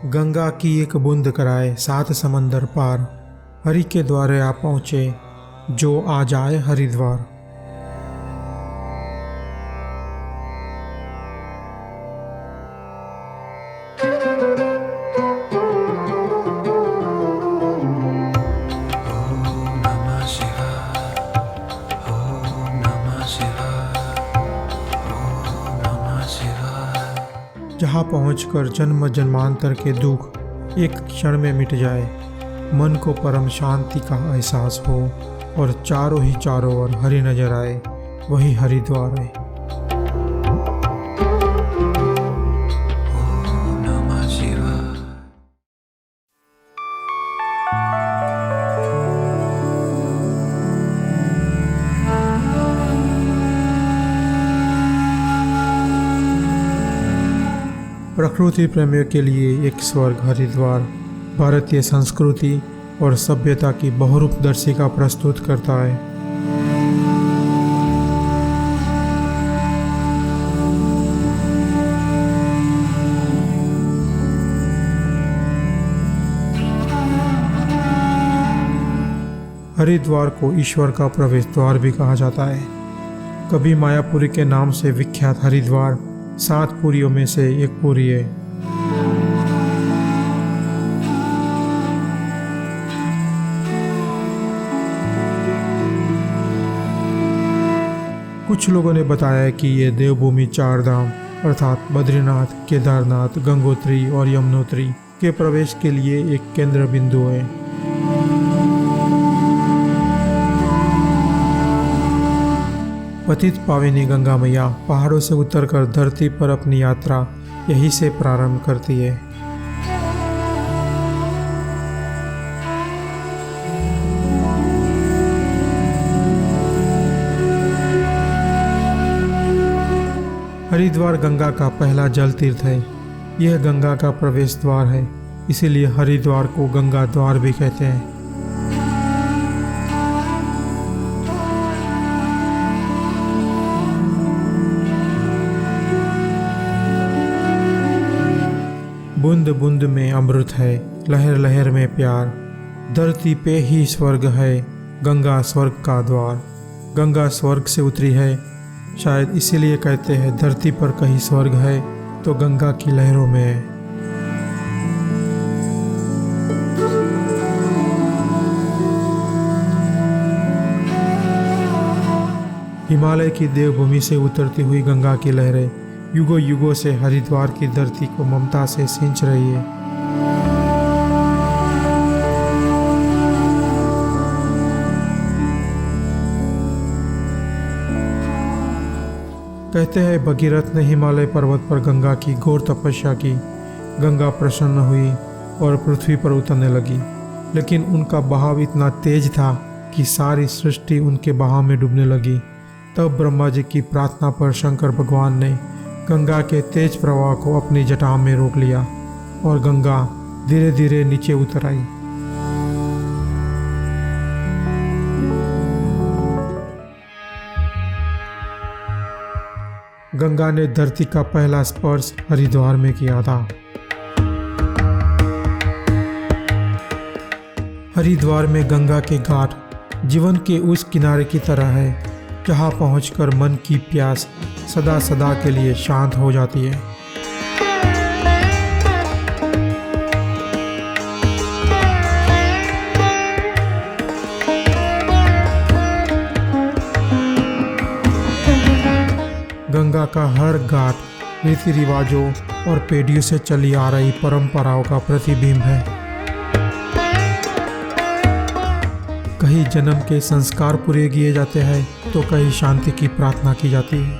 गंगा की एक बूंद कराए 7 समंदर पार, हरि के द्वारे आ पहुँचे जो आ जाए हरिद्वार। जहाँ पहुँचकर जन्म जन्मांतर के दुख एक क्षण में मिट जाए, मन को परम शांति का एहसास हो और चारों ओर हरि नजर आए, वही हरिद्वार है। प्रकृति प्रेमियों के लिए एक स्वर्ग हरिद्वार भारतीय संस्कृति और सभ्यता की बहुरूपदर्शिका प्रस्तुत करता है। हरिद्वार को ईश्वर का प्रवेश द्वार भी कहा जाता है। कभी मायापुरी के नाम से विख्यात हरिद्वार 7 पुरियों में से एक पुरी है। कुछ लोगों ने बताया कि ये देवभूमि 4 धाम अर्थात बद्रीनाथ, केदारनाथ, गंगोत्री और यमुनोत्री के प्रवेश के लिए एक केंद्र बिंदु है। पतित पावनी गंगा मैया पहाड़ों से उतरकर धरती पर अपनी यात्रा यहीं से प्रारंभ करती है। हरिद्वार गंगा का पहला जल तीर्थ है। यह गंगा का प्रवेश द्वार है, इसीलिए हरिद्वार को गंगा द्वार भी कहते हैं। बूंद बूंद में अमृत है, लहर लहर में प्यार, धरती पे ही स्वर्ग है, गंगा स्वर्ग का द्वार। गंगा स्वर्ग से उतरी है, शायद इसीलिए कहते हैं धरती पर कहीं स्वर्ग है तो गंगा की लहरों में है। हिमालय की देवभूमि से उतरती हुई गंगा की लहरें युगों युगों से हरिद्वार की धरती को ममता से सींच रही है। कहते हैं भगीरथ ने हिमालय पर्वत पर गंगा की घोर तपस्या की। गंगा प्रसन्न हुई और पृथ्वी पर उतरने लगी, लेकिन उनका बहाव इतना तेज था कि सारी सृष्टि उनके बहाव में डूबने लगी। तब ब्रह्मा जी की प्रार्थना पर शंकर भगवान ने गंगा के तेज प्रवाह को अपनी जटाओं में रोक लिया और गंगा धीरे धीरे नीचे उतर आई। गंगा ने धरती का पहला स्पर्श हरिद्वार में किया था। हरिद्वार में गंगा के घाट जीवन के उस किनारे की तरह है जहां पहुंचकर मन की प्यास सदा सदा के लिए शांत हो जाती है। गंगा का हर घाट रीति रिवाजों और पीढ़ियों से चली आ रही परंपराओं का प्रतिबिंब है। कहीं जन्म के संस्कार पूरे किए जाते हैं तो कहीं शांति की प्रार्थना की जाती है,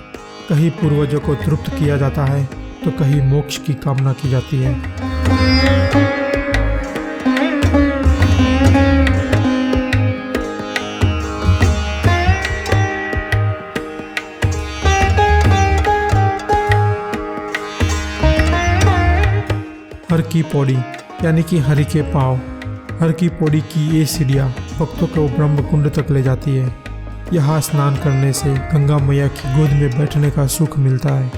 कहीं पूर्वजों को तृप्त किया जाता है तो कहीं मोक्ष की कामना की जाती है। हर की पौड़ी यानी कि हरि के पाँव, हर की पौड़ी की ये सीढ़ियाँ भक्तों को ब्रह्म कुंड तक ले जाती है। यहाँ स्नान करने से गंगा मैया की गोद में बैठने का सुख मिलता है।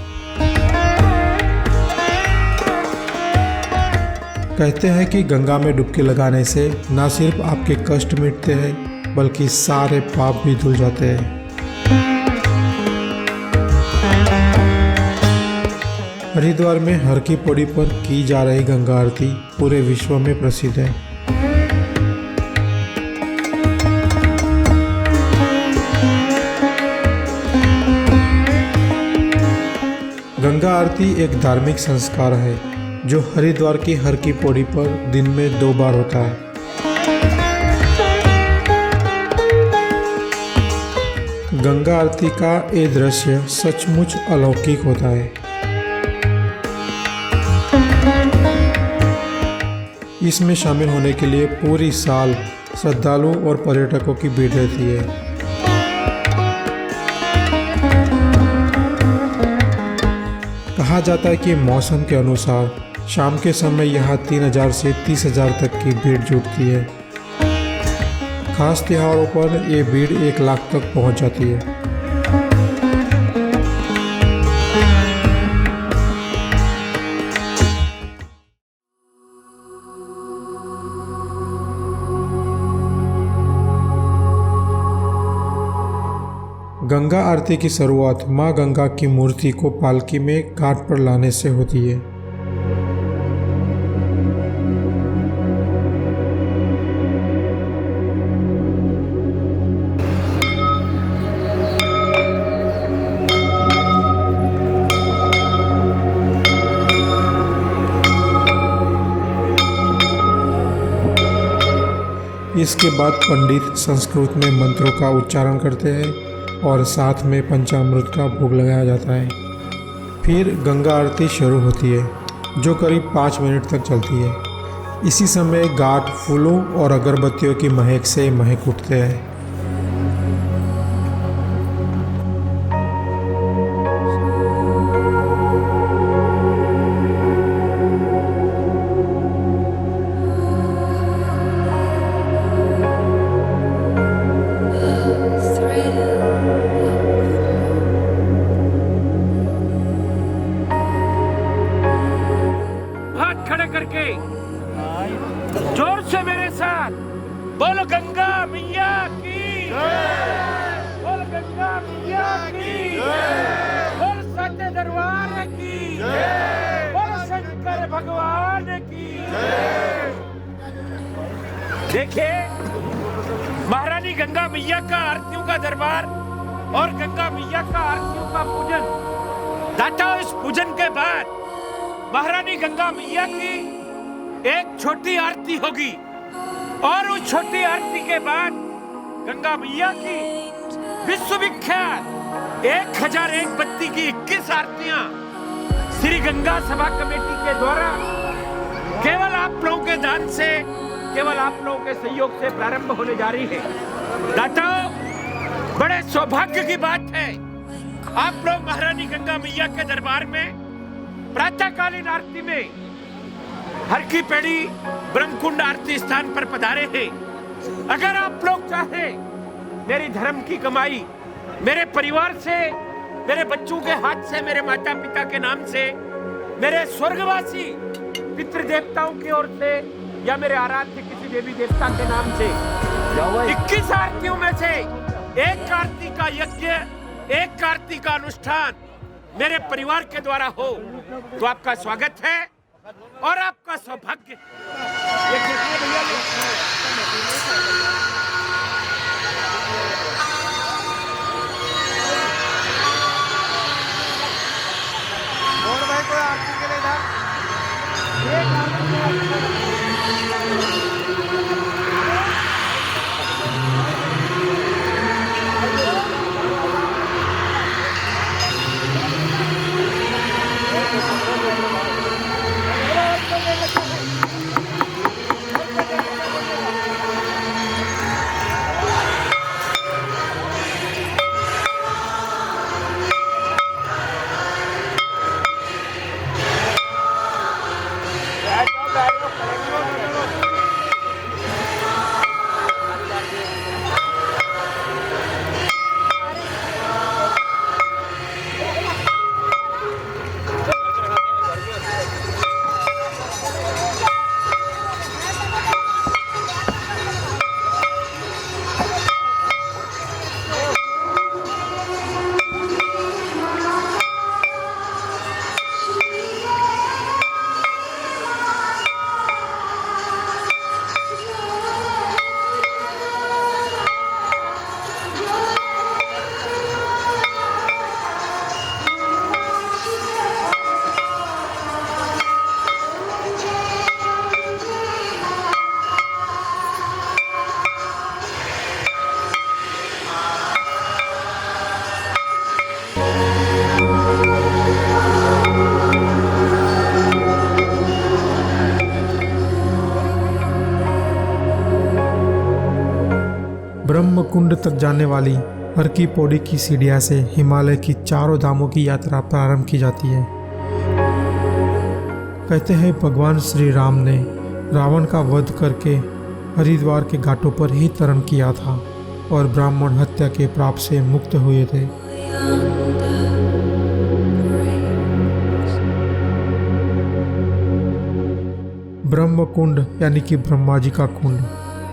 कहते हैं कि गंगा में डुबकी लगाने से न सिर्फ आपके कष्ट मिटते हैं बल्कि सारे पाप भी धुल जाते हैं। हरिद्वार में हर की पौड़ी पर की जा रही गंगा आरती पूरे विश्व में प्रसिद्ध है। गंगा आरती एक धार्मिक संस्कार है जो हरिद्वार की हर की पौड़ी पर दिन में 2 बार होता है। गंगा आरती का ये दृश्य सचमुच अलौकिक होता है। इसमें शामिल होने के लिए पूरी साल श्रद्धालुओं और पर्यटकों की भीड़ रहती है। कहा जाता है कि मौसम के अनुसार शाम के समय यहाँ 3000 से 30,000 तक की भीड़ जुटती है। खास त्योहारों पर ये भीड़ 1 लाख तक पहुँच जाती है। गंगा आरती की शुरुआत मां गंगा की मूर्ति को पालकी में घाट पर लाने से होती है। इसके बाद पंडित संस्कृत में मंत्रों का उच्चारण करते हैं और साथ में पंचामृत का भोग लगाया जाता है। फिर गंगा आरती शुरू होती है जो करीब 5 मिनट तक चलती है। इसी समय घाट फूलों और अगरबत्तियों की महक से महक उठते हैं। जोर से मेरे साथ बोलो गंगा मैया की जय, बोलो गंगा मैया की जय, बोलो सच्चे दरबार की जय, बोलो शंकर भगवान की जय। देखिए, महारानी गंगा मैया का आरतियों का दरबार और गंगा मैया का आरतियों का पूजन। दाता, इस पूजन के बाद महारानी गंगा मैया की एक छोटी आरती होगी और उस छोटी आरती के बाद गंगा मैया की विश्व विख्यात 1001 बत्ती की 21 आरतियां श्री गंगा सभा कमेटी के द्वारा केवल आप लोगों के दान से, केवल आप लोगों के सहयोग से प्रारंभ होने जा रही है। दाताओं, बड़े सौभाग्य की बात है, आप लोग महारानी गंगा मैया के दरबार में प्रातःकालीन आरती में हर की पेड़ी ब्रह्मकुंड आरती स्थान पर पधारे हैं। अगर आप लोग चाहें, मेरी धर्म की कमाई मेरे परिवार से, मेरे बच्चों के हाथ से, मेरे माता पिता के नाम से, मेरे स्वर्गवासी पितृ देवताओं की ओर से या मेरे आराध्य किसी देवी देवता के नाम से 21 आरतियों में से एक आरती का यज्ञ, एक आरती का अनुष्ठान मेरे परिवार के द्वारा हो तो आपका स्वागत है और आपका सौभाग्य। और भाई कोई आरती के लिए कुंड तक जाने वाली हर की पौड़ी की सीढ़ियाँ से हिमालय की चारों धामों की यात्रा प्रारंभ की जाती है। कहते हैं भगवान श्री राम ने रावण का वध करके हरिद्वार के घाटों पर ही तरण किया था और ब्राह्मण हत्या के पाप से मुक्त हुए थे। ब्रह्म कुंड यानी कि ब्रह्मा जी का कुंड।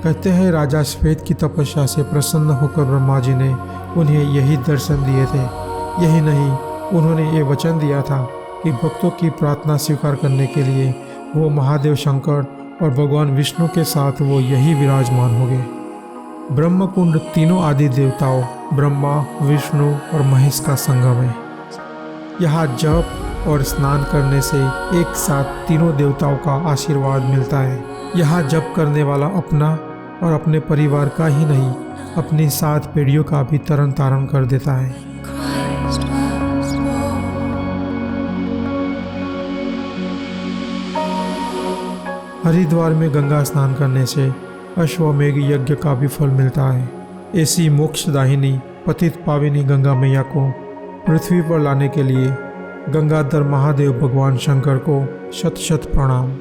कहते हैं राजा श्वेत की तपस्या से प्रसन्न होकर ब्रह्मा जी ने उन्हें यही दर्शन दिए थे। यही नहीं, उन्होंने ये वचन दिया था कि भक्तों की प्रार्थना स्वीकार करने के लिए वो महादेव शंकर और भगवान विष्णु के साथ वो यही विराजमान होंगे। ब्रह्म कुंड तीनों आदि देवताओं ब्रह्मा, विष्णु और महेश का संगम है। यहाँ जप और स्नान करने से एक साथ तीनों देवताओं का आशीर्वाद मिलता है। यहाँ जप करने वाला अपना और अपने परिवार का ही नहीं, अपनी 7 पीढ़ियों का भी तरन तारण कर देता है। हरिद्वार में गंगा स्नान करने से अश्वमेघ यज्ञ का भी फल मिलता है। ऐसी मोक्षदायिनी पतित पाविनी गंगा मैया को पृथ्वी पर लाने के लिए गंगाधर महादेव भगवान शंकर को शत शत प्रणाम।